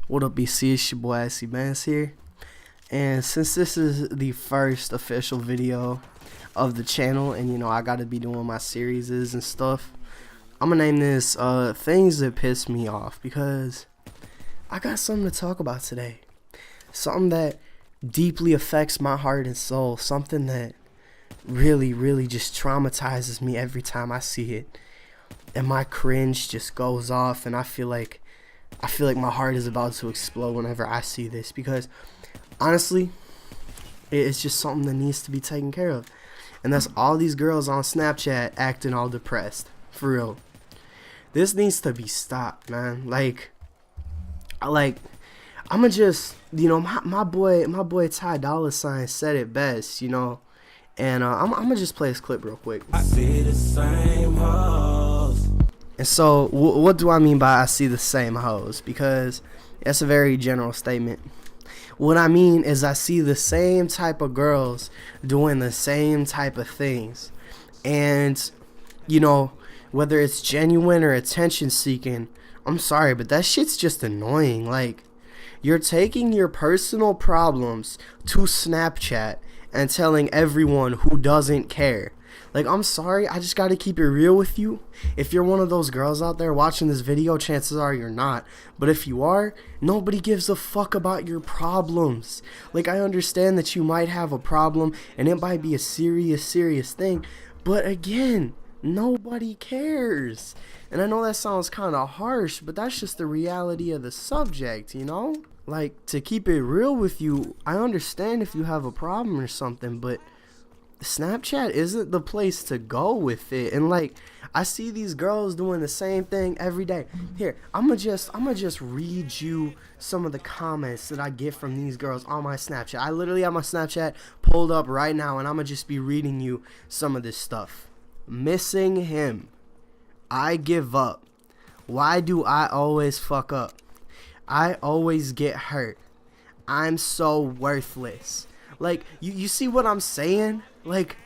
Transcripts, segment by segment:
What up, BC? It's your boy Icy Bands here. And since this is the first official video of the channel, and I gotta be doing my series and stuff, I'm gonna name this things that piss me off, because I got something to talk about today. Something that deeply affects my heart and soul. Something that really just traumatizes me every time I see it. And my cringe just goes off, and I feel like my heart is about to explode whenever I see this, because honestly, it's just something that needs to be taken care of. And that's all these girls on Snapchat acting all depressed. For real. This needs to be stopped, man. I'ma just, my boy Ty Dolla $ign said it best, and I'ma just play this clip real quick. I see the same hoes. And so, what do I mean by I see the same hoes? Because that's a very general statement. What I mean is I see the same type of girls doing the same type of things. And, whether it's genuine or attention seeking, I'm sorry, but that shit's just annoying. Like, you're taking your personal problems to Snapchat and telling everyone who doesn't care. Like, I'm sorry, I just gotta keep it real with you. If you're one of those girls out there watching this video, chances are you're not. But if you are, nobody gives a fuck about your problems. Like, I understand that you might have a problem and it might be a serious thing. But again, nobody cares. And I know that sounds kind of harsh, but that's just the reality of the subject, Like, to keep it real with you, I understand if you have a problem or something, but Snapchat isn't the place to go with it. And I see these girls doing the same thing every day. Here, I'ma just read you some of the comments that I get from these girls on my Snapchat. I literally have my Snapchat pulled up right now, and I'ma just be reading you some of this stuff. Missing him. I give up. Why do I always fuck up? I always get hurt. I'm so worthless. Like, you see what I'm saying? Like,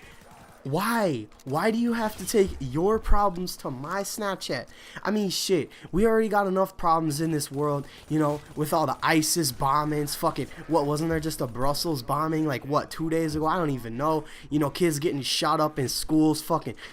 why? Why do you have to take your problems to my Snapchat? I mean, shit, we already got enough problems in this world, with all the ISIS bombings, wasn't there just a Brussels bombing, 2 days ago? I don't even know. Kids getting shot up in schools,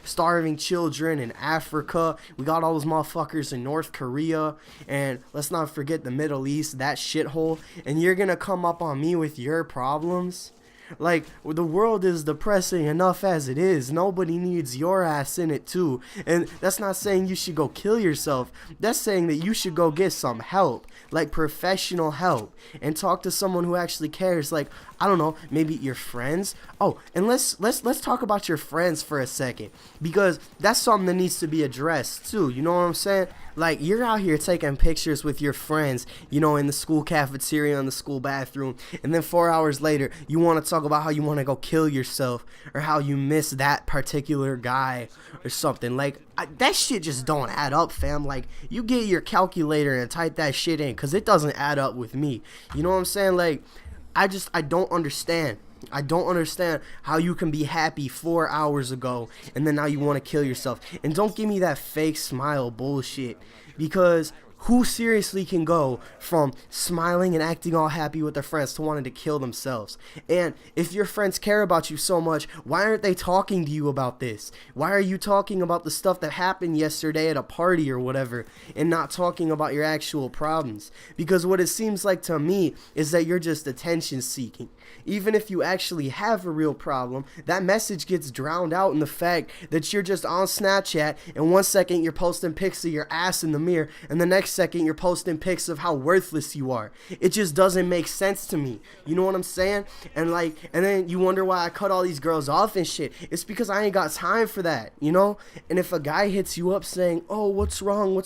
starving children in Africa. We got all those motherfuckers in North Korea, and let's not forget the Middle East, that shithole, and you're gonna come up on me with your problems? Like, the world is depressing enough as it is. Nobody needs your ass in it too. And that's not saying you should go kill yourself. That's saying that you should go get some help, like professional help, and talk to someone who actually cares. Like, I don't know, maybe your friends. Oh, and let's talk about your friends for a second, because that's something that needs to be addressed too. You know what I'm saying? Like, you're out here taking pictures with your friends, in the school cafeteria, in the school bathroom, and then 4 hours later, you want to talk about how you want to go kill yourself, or how you miss that particular guy, or something. Like, that shit just don't add up, fam. Like, you get your calculator and type that shit in, because it doesn't add up with me. You know what I'm saying? Like, I don't understand. I don't understand how you can be happy 4 hours ago and then now you want to kill yourself. And don't give me that fake smile bullshit, because who seriously can go from smiling and acting all happy with their friends to wanting to kill themselves? And if your friends care about you so much, why aren't they talking to you about this? Why are you talking about the stuff that happened yesterday at a party or whatever, and not talking about your actual problems? Because what it seems like to me is that you're just attention seeking. Even if you actually have a real problem, that message gets drowned out in the fact that you're just on Snapchat, and 1 second you're posting pics of your ass in the mirror, and the next second you're posting pics of how worthless you are. It just doesn't make sense to me. You know what I'm saying? And then you wonder why I cut all these girls off and shit. It's because I ain't got time for that, And if a guy hits you up saying, "Oh, what's wrong?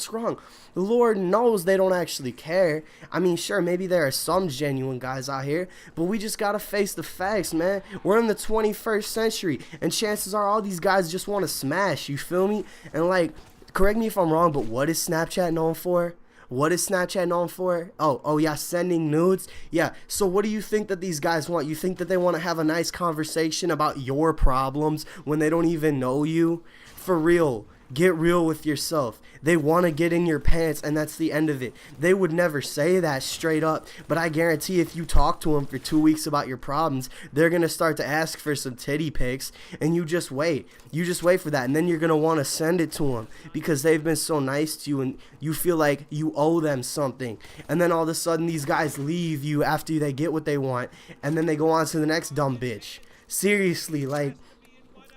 The Lord knows they don't actually care. I mean, sure, maybe there are some genuine guys out here, but we just gotta face the facts, man. We're in the 21st century, and chances are all these guys just want to smash, you feel me? And correct me if I'm wrong, but what is Snapchat known for? What is Snapchat known for? Oh yeah, sending nudes. Yeah, so what do you think that these guys want? You think that they want to have a nice conversation about your problems when they don't even know you? For real. Get real with yourself. They want to get in your pants, and that's the end of it. They would never say that straight up, but I guarantee if you talk to them for 2 weeks about your problems, they're going to start to ask for some titty pics, and you just wait. You just wait for that, and then you're going to want to send it to them because they've been so nice to you, and you feel like you owe them something. And then all of a sudden, these guys leave you after they get what they want, and then they go on to the next dumb bitch. Seriously, like,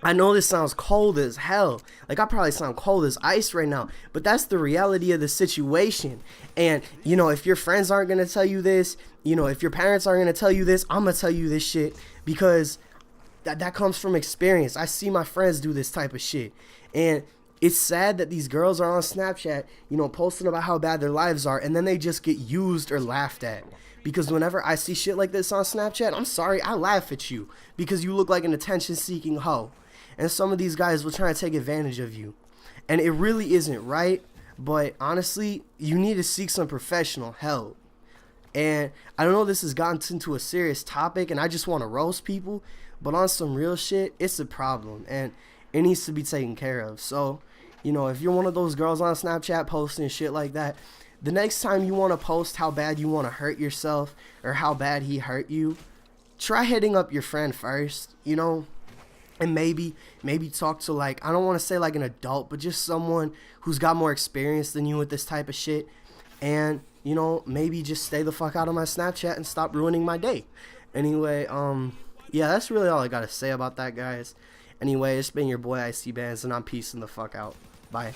I know this sounds cold as hell. Like, I probably sound cold as ice right now, but that's the reality of the situation. And, you know, if your friends aren't going to tell you this, you know, if your parents aren't going to tell you this, I'm going to tell you this shit because that comes from experience. I see my friends do this type of shit. And it's sad that these girls are on Snapchat, you know, posting about how bad their lives are, and then they just get used or laughed at. Because whenever I see shit like this on Snapchat, I'm sorry, I laugh at you because you look like an attention-seeking hoe. And some of these guys will try to take advantage of you. And it really isn't right. But honestly, you need to seek some professional help. And I don't know this has gotten into a serious topic and I just want to roast people. But on some real shit, it's a problem. And it needs to be taken care of. So, you know, if you're one of those girls on Snapchat posting shit like that, the next time you want to post how bad you want to hurt yourself or how bad he hurt you, try hitting up your friend first, you know. And maybe talk to, like, I don't want to say like an adult, but just someone who's got more experience than you with this type of shit. And, you know, maybe just stay the fuck out of my Snapchat and stop ruining my day. Anyway, yeah, that's really all I got to say about that, guys. Anyway, it's been your boy IC Bands, and I'm peacing the fuck out. Bye.